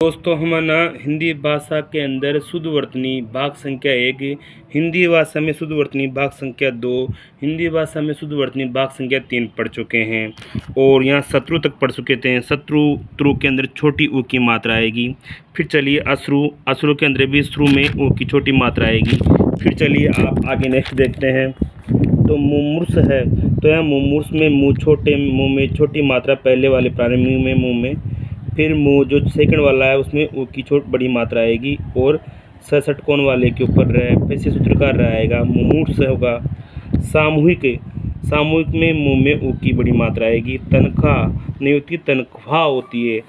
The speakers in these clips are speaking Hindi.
दोस्तों हम ना हिंदी भाषा के अंदर शुद्धवर्तनी भाग संख्या 1, हिंदी भाषा में शुद्धवर्तनी भाग संख्या 2, हिंदी भाषा में शुद्धवर्तनी भाग संख्या 3 पढ़ चुके हैं और यहाँ शत्रु तक पढ़ चुके थे। शत्रु त्रु के अंदर छोटी ऊ की मात्रा आएगी। फिर चलिए अश्रु, अश्रु के अंदर भी श्रु में ऊ की छोटी मात्रा आएगी। फिर चलिए आप आगे नेक्स्ट देखते हैं। तो मुमूर्ष है, तो यहाँ मुमूर्ष में मुँह में छोटी मात्रा पहले वाले प्राणी मुँह में, फिर मुँह जो सेकंड वाला है उसमें ऊ की बड़ी मात्रा आएगी और षटकोण वाले के ऊपर पैसे सूत्रकार रहेगा, मुमूर्ष होगा। सामूहिक, सामूहिक में मुँह में ऊ की बड़ी मात्रा आएगी। तनख्वाह नहीं होती, तनख्वाह होती है।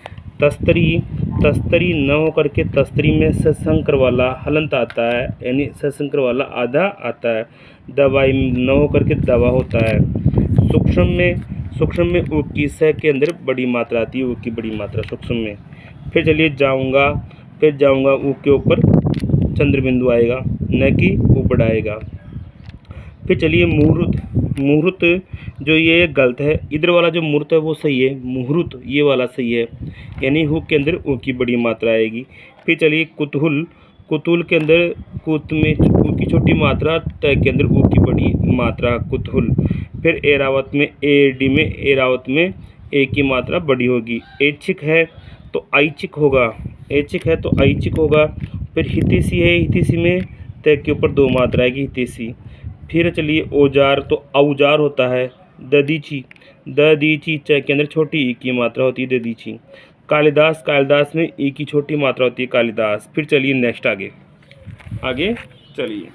तस्तरी, तस्तरी न होकर के तस्तरी में सशंकर वाला हलंत आता है, यानी सशंकर वाला आधा आता है। दवाई न होकर के दवा होता है। सूक्ष्म में, सूक्ष्म में ऊ की स के अंदर बड़ी मात्रा आती है, ऊ की बड़ी मात्रा सूक्ष्म में। फिर चलिए जाऊंगा, फिर जाऊंगा ऊ के ऊपर चंद्र बिंदु आएगा, न कि ऊ बढ़ाएगा। फिर चलिए मुहूर्त, मुहूर्त जो ये गलत है, इधर वाला जो मुहूर्त है वो सही है, मुहूर्त ये वाला सही है, यानी हु के अंदर ऊ की बड़ी मात्रा आएगी। फिर चलिए कुतूहल, कुतूहल के अंदर कुत में ऊ की छोटी मात्रा, त के अंदर ऊ की बड़ी मात्रा कुतूहल। फिर एरावत में एडी में एरावत में ए की मात्रा बड़ी होगी। ऐच्छिक है तो ऐच्छिक होगा, ऐच्छिक है तो ऐच्छिक होगा। फिर हितैषी है, हितैषी में त के ऊपर दो मात्रा आएगी, हितैषी। फिर चलिए औजार, तो औजार होता है। दधीची, दधीची च के अंदर छोटी ई की मात्रा होती है, दधीची। कालिदास, कालिदास में ई की छोटी मात्रा होती है, कालिदास। फिर चलिए नेक्स्ट आगे, आगे चलिए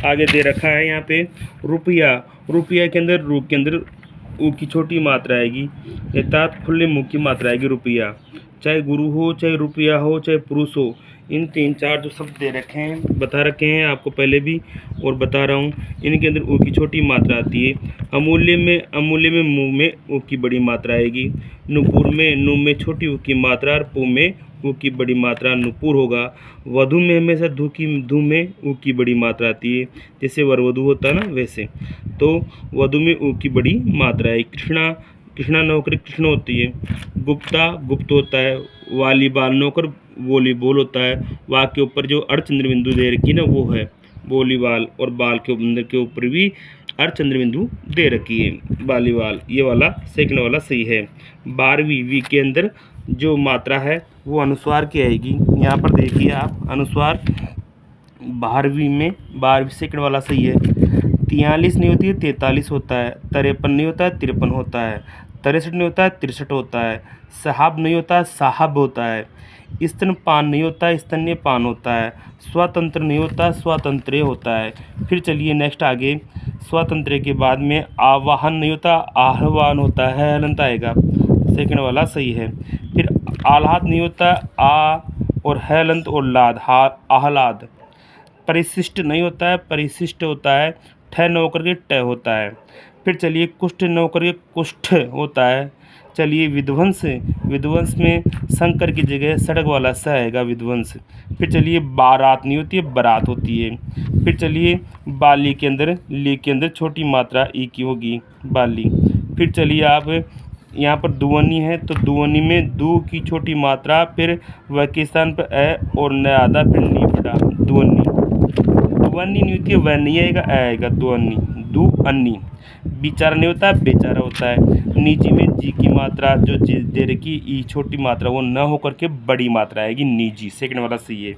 आगे दे रखा है यहाँ पे रुपया, रुपया के अंदर रू के अंदर ऊ की छोटी मात्रा आएगी, अर्थात खुले मुँह की मात्रा आएगी रुपया। चाहे गुरु हो, चाहे रुपया हो, चाहे पुरुष हो, इन 3-4 जो शब्द दे रखे हैं, बता रखे हैं आपको पहले भी और बता रहा हूँ, इनके अंदर ऊ की छोटी मात्रा आती है। अमूल्य में, अमूल्य में मुँह में ऊ की बड़ी मात्रा आएगी। नुपुर में नु में छोटी ऊ की मात्रा और पू में ऊ की बड़ी मात्रा नुपुर होगा। वधु में हमेशा धू में ऊ की बड़ी मात्रा आती है, जैसे वरवधु होता है ना वैसे, तो वधु में ऊ की बड़ी मात्रा है। कृष्णा, कृष्णा नौकर कृष्ण होती है। गुप्ता, गुप्त होता है। वॉलीबॉल नौकर वॉलीबॉल होता है। वा के ऊपर जो अर्धचंद्र बिंदु दे रखी ना वो है वॉलीबॉल, और बाल के अंदर के ऊपर भी अर्धचंद्र बिंदु दे रखी है, वॉलीबॉल। ये वाला सेकंड वाला सही है। 12वीं वी के अंदर जो मात्रा है वो अनुस्वार की आएगी। यहाँ पर देखिए आप, अनुस्वार 12वीं में 12वीं सेकंड वाला सही है। 43 नहीं होती है, 43 होता है। 53 नहीं होता है, 53 होता है। 63 नहीं होता है, 63 होता है। साहब नहीं होता है, साहब होता है। स्तनपान नहीं होता है, स्तन्यपान होता है। स्वतंत्र नहीं होता है, स्वातंत्र्य होता है। फिर चलिए नेक्स्ट आगे, स्वातंत्र्य के बाद में आवाहन नहीं होता, आह्वान होता है, हलंत आएगा, सेकंड वाला सही है। फिर आह्लाद नहीं होता, आ और हलंत और लाद, आह्लाद। परिशिष्ट नहीं होता है, परिशिष्ट होता है, ठ न होकर के ट होता है। फिर चलिए कुष्ठ न होकर के कुष्ठ होता है। चलिए विध्वंस, विध्वंस में शंकर की जगह सड़क वाला स आएगा, विध्वंस। फिर चलिए बारात नहीं होती है, बारात होती है। फिर चलिए बाली के अंदर, ली के अंदर छोटी मात्रा ई की होगी, बाली। फिर चलिए आप यहाँ पर दुवनी है, तो दुवनी में दू की छोटी मात्रा, फिर व के स्थान पर ए और न आधा, फिर नी बड़ा, दुवनी। दुवनी नहीं होती है, वह नहीं आएगा, आएगा दुवनी, दू अन्नी। बेचारा नहीं होता है, बेचारा होता है। नीची में जी की मात्रा जो दे रखी ई छोटी मात्रा वो न होकर के बड़ी मात्रा आएगी, निजी, सेकंड वाला सही है।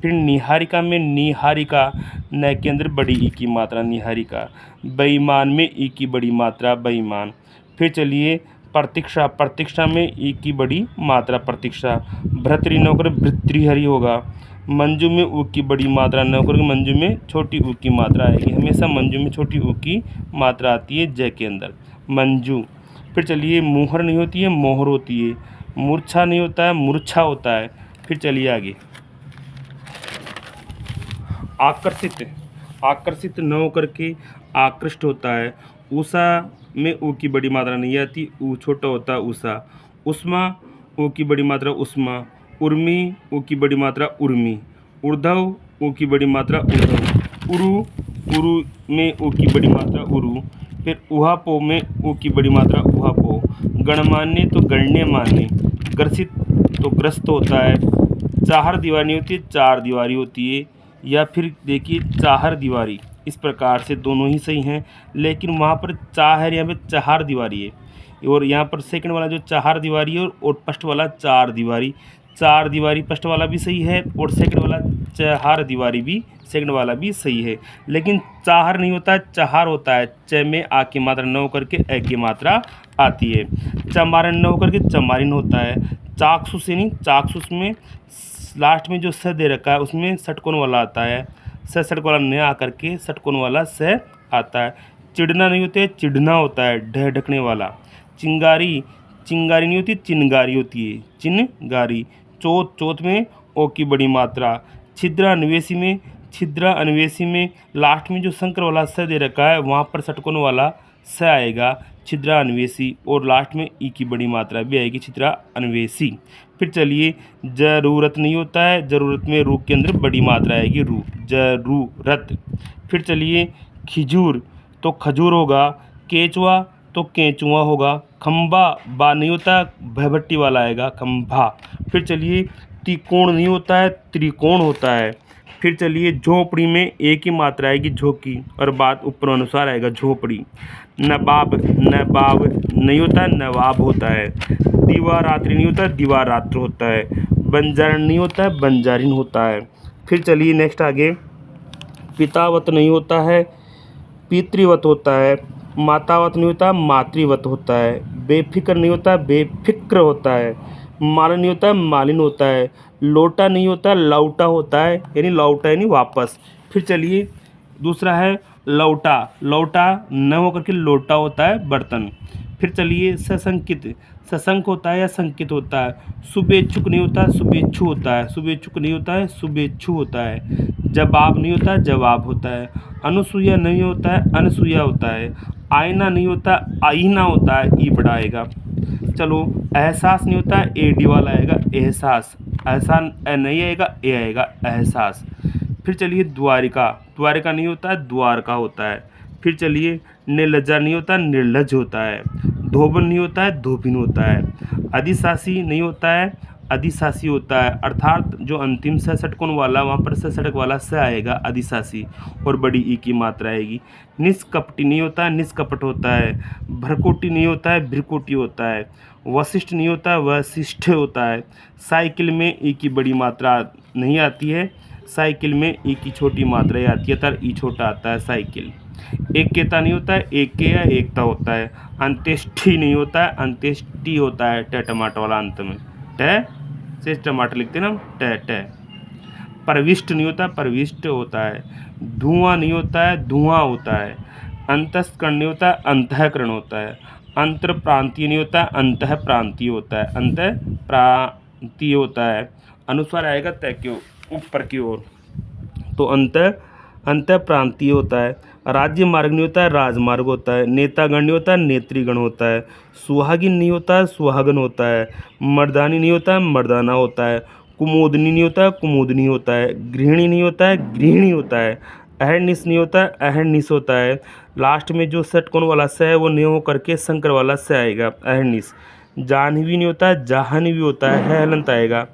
फिर निहारिका में निहारिका न के अंदर बड़ी ई की मात्रा, निहारिका। बेईमान में ई की बड़ी मात्रा, बेईमान। फिर चलिए प्रतीक्षा, प्रतीक्षा में ई की बड़ी मात्रा, प्रतीक्षा। भर्तृ न होकर भृतृहरि होगा। मंजू में ऊ की बड़ी मात्रा न होकर मंजू में छोटी ऊ की मात्रा आएगी, हमेशा मंजू में छोटी ऊ की मात्रा आती है जय के अंदर, मंजू। फिर चलिए मुहर नहीं होती है, मोहर होती है। मूर्छा नहीं होता है, मूर्छा होता है। फिर चलिए आगे, आकर्षित, आकर्षित न होकर के आकृष्ट होता है। उषा में ऊ की बड़ी मात्रा नहीं आती, ऊ छोटा होता है, उषा। उष्मा ऊ की बड़ी मात्रा, उष्मा। उर्मी ऊ की बड़ी मात्रा, उर्मी। ऊर्ध्व ऊ की बड़ी मात्रा, ऊर्ध्व। उरु, उरु में ऊ की बड़ी मात्रा, उरु। फिर उहापो में ऊ की बड़ी मात्रा उहापो। गणमान्य तो गण्यमान्य। ग्रसित तो ग्रस्त होता है। चार दीवारी होती है, चार दीवारी होती है, या फिर देखिए चार दीवारी। इस प्रकार से दोनों ही सही हैं, लेकिन वहाँ पर चार है, यहाँ पे चार दीवारी है। और यहाँ पर सेकंड वाला जो चार दीवारी है और फर्स्ट वाला चार दीवारी। चार दीवारी फर्स्ट वाला भी सही है और सेकंड वाला चार दीवारी भी सेकंड वाला भी सही है। लेकिन चार नहीं होता है, चार होता है। च में आ की मात्रा न होकर के ए की मात्रा आती है। चमारन न होकर के चमारिन होता है। चाक्षुष यानी चाक्षुष में लास्ट में जो स दे रखा है उसमें षटकोण वाला आता है। स षटकोण वाला न आकर के षटकोण वाला स आता है। चिढ़ना नहीं होता है, चिढ़ना होता है, ढह ढकने वाला। चिंगारी, चिंगारी नहीं होती, चिनगारी होती है, चिनगारी। चौथ, चौथ में ओ की बड़ी मात्रा। छिद्रा अन्वेषी में, छिद्रा अन्वेषी में लास्ट में जो शंकर वाला स दे रखा है वहाँ पर षटकोण वाला स आएगा, छिद्रा अन्वेषी। और लास्ट में ई की बड़ी मात्रा भी आएगी, छिद्रा अन्वेषी। फिर चलिए, जरूरत नहीं होता है, जरूरत में रू के अंदर बड़ी मात्रा आएगी, रू, जरूरत। फिर चलिए, खिजूर तो खजूर होगा। केचुआ तो केंचुआ होगा। खंबा बा नहीं होता, भभट्टी वाला आएगा, खंभा। फिर चलिए, त्रिकोण नहीं होता है, त्रिकोण होता है। फिर चलिए, झोपड़ी में एक ही मात्रा आएगी, झोंकी, और बात ऊपर अनुसार आएगा, झोपड़ी। नवाब, नवाब नहीं होता है, नवाब होता है। दीवारात्रि नहीं होता है, दीवारात्र होता है। बंजारण नहीं होता है, बंजारिन होता है। फिर चलिए नेक्स्ट आगे, पितावत नहीं होता है, पितृवत होता है। मातावत नहीं होता, मातृवत होता है। बेफिक्र नहीं होता, बेफिक्र होता है। मालिन नहीं होता, मालिन होता है। लोटा नहीं होता, लौटा होता है, यानी लौटा यानी वापस। फिर चलिए दूसरा है लौटा, लौटा न होकर के लोटा होता है, बर्तन। फिर चलिए, सशंकित, सशंक होता है या संकित होता है। शुभेच्छुक नहीं होता, शुभेच्छु होता है। शुभेच्छुक नहीं होता है, शुभेच्छु होता है। जवाब नहीं होता, जवाब होता है। अनुसूया नहीं होता है, अनसूया होता है। आईना नहीं होता, आईना होता है, ई बड़ा आएगा। चलो, एहसास नहीं होता है, ए डी वाला आएगा, एहसास। एहसान नहीं आएगा, ए आएगा, एहसास। फिर चलिए, द्वारिका, द्वारिका नहीं होता है, द्वारका होता है। फिर चलिए, निर्लज्जा नहीं होता, निर्लज होता है। धोबन नहीं होता है, धोबिन होता है। अधिशासी नहीं होता है, अधिशासी होता है। अर्थात जो अंतिम स षटकोण वाला वहाँ पर स षटक वाला स आएगा, अधिशासी, और बड़ी ई की मात्रा आएगी। निष्कपटी नहीं होता है, निष्कपट होता है। भ्रकुटी नहीं होता है, भ्रिकुटी होता है। वशिष्ठ नहीं होता, वशिष्ठ होता है। साइकिल में ई की बड़ी मात्रा नहीं आती है, साइकिल में ई की छोटी मात्रा आती है, तर ई छोटा आता है, साइकिल। एकता नहीं होता है, एक या एकता होता है। अंत्येष्टि नहीं होता है, अंत्येष्टि होता है, ट टमाटर वाला अंत में, ट से टमाटर लिखते हैं ना, ट ट। प्रविष्ट नहीं होता, प्रविष्ट होता है। धुआं नहीं होता है, धुआं होता है। अंतस्करण नहीं होता है, अंतःकरण होता है। अंतर प्रांतीय नहीं होता, अंतः प्रांतीय होता है, अंतः प्रांतीय होता है। अनुस्वार आएगा तय की ऊपर की ओर, तो अंतः प्रांतीय होता है। राज्य मार्ग नहीं होता है, राजमार्ग होता है। नेतागण नहीं होता है, नेत्रीगण होता है। सुहागिन नहीं होता है, सुहागन होता है। मर्दानी नहीं होता है, मर्दाना होता है। कुमोदनी नहीं होता है, कुमुदनी होता है। गृहिणी नहीं होता है, गृहिणी होता है। अहर्निश नहीं होता है, अहर्निश होता है। लास्ट में जो षटकोण वाला स है वो नहीं हो करके शंकर वाला स आएगा, अहर्निश। जाह्नवी नहीं होता है, जाह्नवी होता है, हलंत आएगा।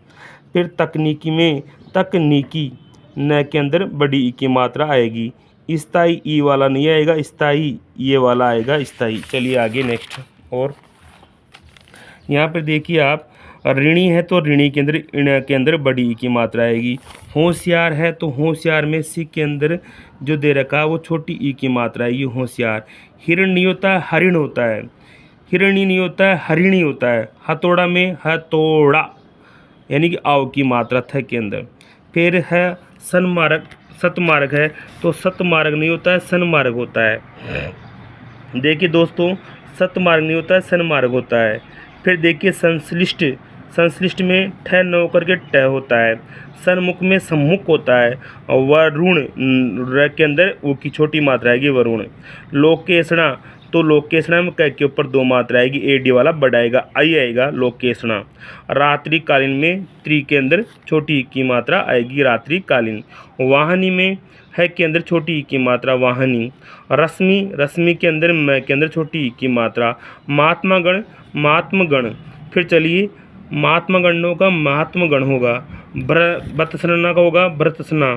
फिर तकनीकी में तकनीकी न के अंदर बड़ी ई की मात्रा आएगी। स्थाई ई वाला नहीं आएगा, स्थाई ये वाला आएगा, स्थाई। चलिए आगे नेक्स्ट। और यहाँ पर देखिए आप, ऋणी है तो ऋणी के अंदर ऋण के अंदर बड़ी ई की मात्रा आएगी। होशियार है तो होशियार में सी के अंदर जो दे रखा है वो छोटी ई की मात्रा आएगी, होशियार। हिरण नहीं होता है, हरिण होता है। हिरणी नहीं होता है, हरिणी होता है। हथौड़ा में हथौड़ा यानी कि आव की मात्रा थ के अंदर। फिर है सन्मार्ग, सतमार्ग है तो सतमार्ग नहीं होता है, सन्मार्ग होता है। देखिए दोस्तों, सतमार्ग नहीं होता है, सन्मार्ग होता है। फिर देखिए संश्लिष्ट, संश्लिष्ट में ठ न होकर के ट होता है। सन्मुख में सम्मुख होता है। और वरुण र के अंदर वो की छोटी मात्रा आएगी, वरुण। लोकेशणा तो लोकेशणा में क के ऊपर 2 मात्रा आएगी, एडी वाला बड़ा आएगा, आई आएगा लोकेशणा। रात्रिकालीन में त्रि के अंदर छोटी ई की मात्रा आएगी रात्रिकालीन। वाहनी में है के अंदर छोटी ई की मात्रा वाहनी। रश्मि रश्मि के अंदर म के अंदर छोटी ई की मात्रा। महात्मागण महात्मगण। फिर चलिए महात्मागणों का महात्मगण होगा। व्रतसना का होगा व्रतसना।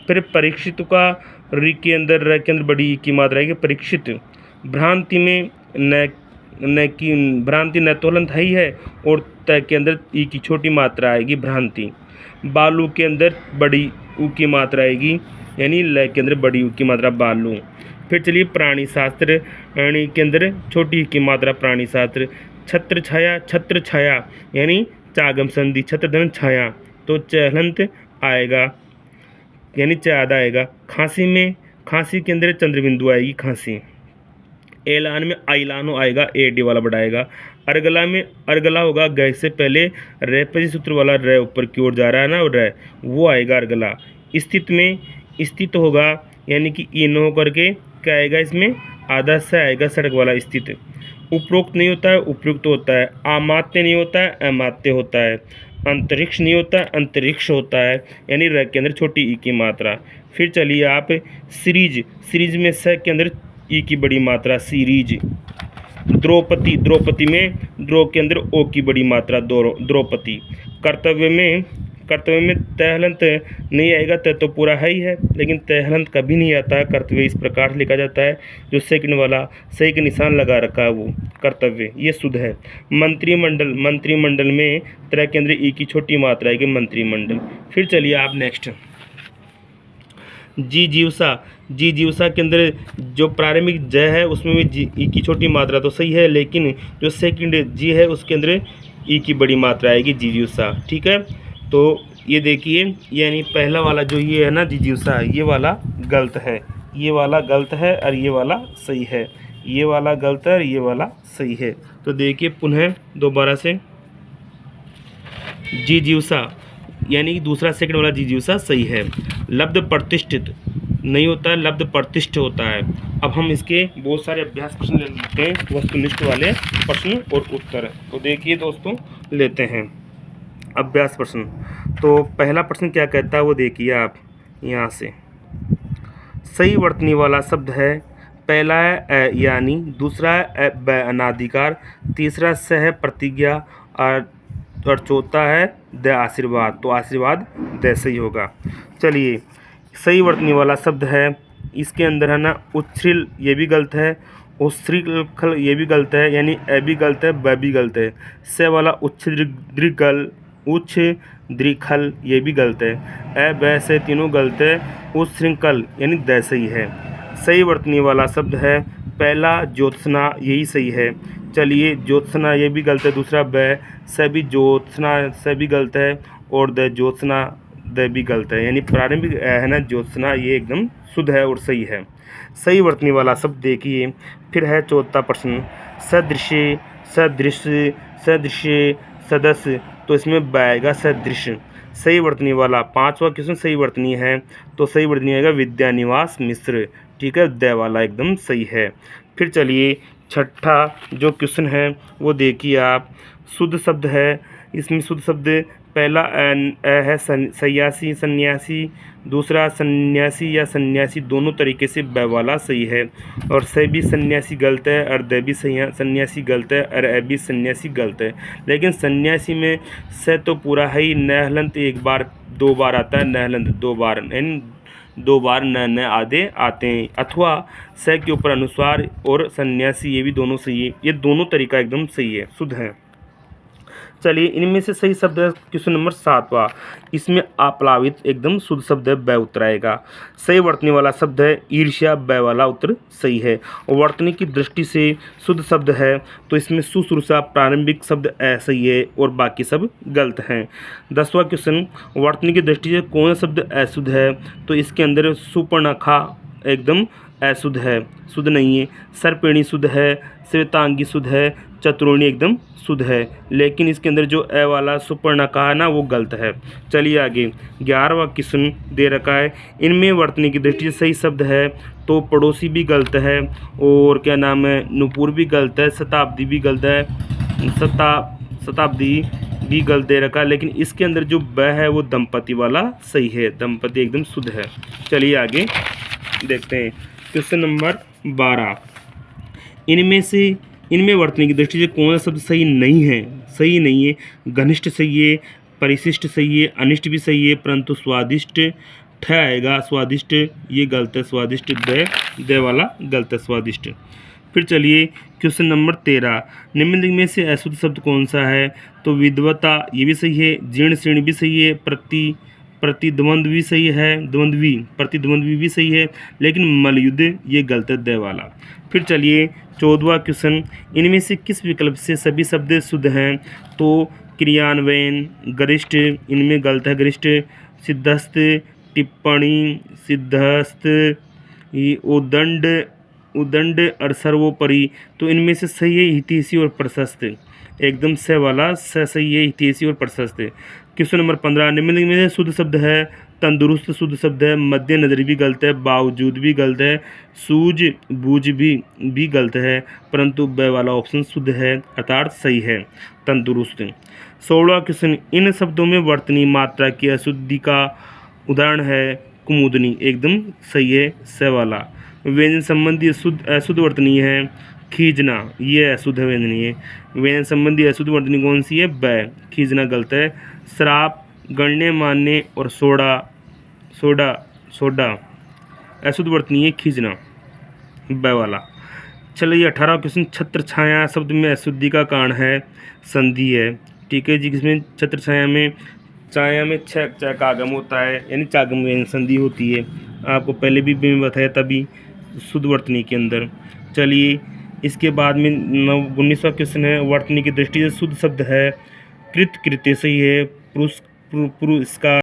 फिर परीक्षित का रि के अंदर बड़ी ई की मात्रा आएगी परीक्षित। भ्रांति में न की भ्रांति न तो हलंत ही है और त के अंदर ई की छोटी मात्रा आएगी भ्रांति। बालू के अंदर बड़ी ऊ की मात्रा आएगी, यानी ल के अंदर बड़ी ऊ की मात्रा बालू। फिर चलिए प्राणी शास्त्र णी के अंदर छोटी ई की मात्रा प्राणी शास्त्र। छत्र छाया यानी चागम संधि छत्र धन छाया, तो चहलंत आएगा यानी ज़्यादा आएगा। खांसी में खांसी के अंदर चंद्रबिंदु आएगी खांसी। ऐलान में आइलानो आएगा, एडी वाला बढ़ाएगा। अर्गला में अर्गला होगा गै से पहले रेपजी सूत्र वाला रे ऊपर की ओर जा रहा है ना, रे वो आएगा अर्गला। स्थित में स्थित होगा यानी कि इन होकर के क्या आएगा, इसमें आधा से आएगा सड़क वाला स्थित। उपरोक्त नहीं होता है उपयुक्त होता है। अमात्य नहीं होता है अमात्य होता है। अंतरिक्ष नहीं होता है अंतरिक्ष होता है, यानी र के अंदर छोटी ई की मात्रा। फिर चलिए आप सीरीज सीरीज में स के अंदर ई की बड़ी मात्रा सीरीज। द्रौपदी द्रौपदी में द्रो के अंदर ओ की बड़ी मात्रा द्रौपदी। कर्तव्य में तहलंत नहीं आएगा, तय तो पूरा है ही है, लेकिन तहलंत कभी नहीं आता है। कर्तव्य इस प्रकार से लिखा जाता है, जो सेकंड वाला सही के निशान लगा रखा है वो कर्तव्य, ये शुद्ध है। मंत्रिमंडल मंत्रिमंडल में तरह के अंदर ई की छोटी मात्रा आएगी मंत्रिमंडल। फिर चलिए आप नेक्स्ट जीजीवसा के अंदर जो प्रारंभिक ज है उसमें भी जी ई की छोटी मात्रा तो सही है, लेकिन जो सेकंड जी है उसके अंदर ई की बड़ी मात्रा आएगी जीजीवसा। ठीक है, तो ये देखिए यानी पहला वाला जो ये है ना जिजीवसा, ये वाला गलत है, ये वाला गलत है और ये वाला सही है। ये वाला गलत है और ये वाला सही है। तो देखिए पुनः दोबारा से जिजीवसा यानी कि दूसरा सेकंड वाला जिजीवसा सही है। लब्ध प्रतिष्ठित नहीं होता है, लब्ध प्रतिष्ठ होता है। अब हम इसके बहुत सारे अभ्यास प्रश्न ले लेते हैं, वस्तुनिष्ठ वाले प्रश्न और उत्तर। तो देखिए दोस्तों लेते हैं अभ्यास प्रश्न। तो पहला प्रश्न क्या कहता है वो देखिए आप यहाँ से। सही वर्तनी वाला शब्द है, पहला है अ यानी, दूसरा है ब अनाधिकार, तीसरा स है प्रतिज्ञा और चौथा है द आशीर्वाद। तो आशीर्वाद द सही होगा। चलिए सही वर्तनी वाला शब्द है, इसके अंदर है ना उच्छृल, ये भी गलत है। उच्छृंखल ये भी गलत है, यानी अ भी गलत है ब भी गलत है। स वाला उच्छृंखल उच्च द्रिखल ये भी गलत है। अ ब से तीनों गलत है। उच्छृंखल यानी द सही है। सही वर्तनी वाला शब्द है, पहला ज्योत्सना यही सही है। चलिए ज्योत्सना ये भी गलत है, दूसरा ब से भी ज्योत्सना से भी गलत है और द ज्योत्सना द भी गलत है, यानी प्रारंभिक है ना ज्योत्सना ये एकदम शुद्ध है और सही है। सही वर्तनी वाला शब्द देखिए। फिर है चौथा प्रश्न, सदृश्य सदृश्य सदृश्य सदस्य, तो इसमें ब आएगा सदृश्य। सही वर्तनी वाला पांचवा क्वेश्चन सही वर्तनी है, तो सही वर्तनी आएगा विद्यानिवास मिश्र। ठीक है, द वाला एकदम सही है। फिर चलिए छठा जो क्वेश्चन है वो देखिए आप। शुद्ध शब्द है, इसमें शुद्ध शब्द पहला है सन्यासी सन्यासी, दूसरा सन्यासी या सन्यासी, दोनों तरीके से ब वाला सही है। और स भी सन्यासी गलत है और द भी सन्यासी गलत है और अ भी सन्यासी गलत है। लेकिन सन्यासी में स तो पूरा है ही, न हलंत एक बार दो बार आता है, न हलंत दो बार, यानी दो बार न आधे आते हैं। अथवा स के ऊपर अनुस्वार और सन्यासी ये भी दोनों सही है। ये दोनों तरीका एकदम सही है, शुद्ध है। चलिए इनमें से सही शब्द है क्वेश्चन नंबर 7वां, इसमें अप्लावित एकदम शुद्ध शब्द है, ब उत्तर आएगा। सही वर्तनी वाला शब्द है ईर्ष्या, ब वाला उत्तर सही है। और वर्तनी की दृष्टि से शुद्ध शब्द है, तो इसमें सुश्रूषा प्रारंभिक शब्द अ सही है और बाकी सब गलत हैं। 10वां क्वेश्चन, वर्तनी की दृष्टि से कौन शब्द अशुद्ध है, तो इसके अंदर सुपर्णखा एकदम अशुद्ध है, शुद्ध नहीं है। सर्पिणी शुद्ध है, श्वेतांगी शुद्ध है, चतुर्णी एकदम शुद्ध है, लेकिन इसके अंदर जो अ वाला सुपर्णखा है ना वो गलत है। चलिए आगे 11वां क्वेश्चन दे रखा है, इनमें वर्तनी की दृष्टि से सही शब्द है तो पड़ोसी भी गलत है, और क्या नाम है, नुपुर भी गलत है, शताब्दी भी गलत है, शताब्दी भी गलत दे रखा है। लेकिन इसके अंदर जो ब है वो दंपति वाला सही है, दंपति एकदम शुद्ध है। चलिए आगे देखते हैं। क्वेश्चन नंबर 12, इनमें वर्तनी की दृष्टि से कौन सा शब्द सही नहीं है। घनिष्ठ सही है, परिशिष्ट सही है, अनिष्ट भी सही है, परंतु स्वादिष्ट ठ आएगा, स्वादिष्ट ये गलत है, स्वादिष्ट दे वाला गलत है, स्वादिष्ट। फिर चलिए क्वेश्चन नंबर 13, निम्नलिखित में से अशुद्ध शब्द कौन सा है। तो विद्वता ये भी सही है, जीर्ण शीर्ण भी सही है, प्रतिद्वंद्व भी सही है, प्रतिद्वंद्वी भी सही है, लेकिन मलयुद्ध ये गलत है, दे वाला। फिर चलिए 14वां क्वेश्चन, इनमें से किस विकल्प से सभी शब्द शुद्ध हैं। तो क्रियान्वयन, गरिष्ठ इनमें गलत है, गरिष्ठ, सिद्धस्थ, टिप्पणी, सिद्धस्थ, उदंड और सर्वोपरि, तो इनमें से सही है हितैषी और प्रशस्त, एकदम से वाला सही है, हितैषी और प्रशस्त। क्वेश्चन नंबर 15, निम्नलिखित में शुद्ध शब्द है। तंदुरुस्त शुद्ध शब्द है, मध्य नजरी भी गलत है, बावजूद भी गलत है, सूझबूझ भी गलत है, परंतु ब वाला ऑप्शन शुद्ध है, अर्थात सही है, तंदुरुस्त। 16वां क्वेश्चन, इन शब्दों में वर्तनी मात्रा की अशुद्धि का उदाहरण है कुमुदनी, एकदम सही है, स वाला। व्यंजन संबंधी अशुद्ध वर्तनी है खींचना, ये अशुद्ध व्यंजनी है। व्यंजन संबंधी अशुद्ध वर्तनी कौन सी है, ब, खींचना गलत है। श्राप, गणने मानने और सोडा अशुद्ध वर्तनी है, खींचना, ब वाला। चलिए 18वां क्वेश्चन, छत्र छाया शब्द में अशुद्धि का कारण है संधि है, ठीक है जी। जिसमें छत्र छाया में छ का आगम होता है, यानी चागम में संधि होती है, आपको पहले भी मैं बताया तभी शुद्ध वर्तनी के अंदर। चलिए इसके बाद में 19वां क्वेश्चन है, वर्तनी की दृष्टि से शुद्ध शब्द है कृत्य सही है, पुरुष पुरस्कार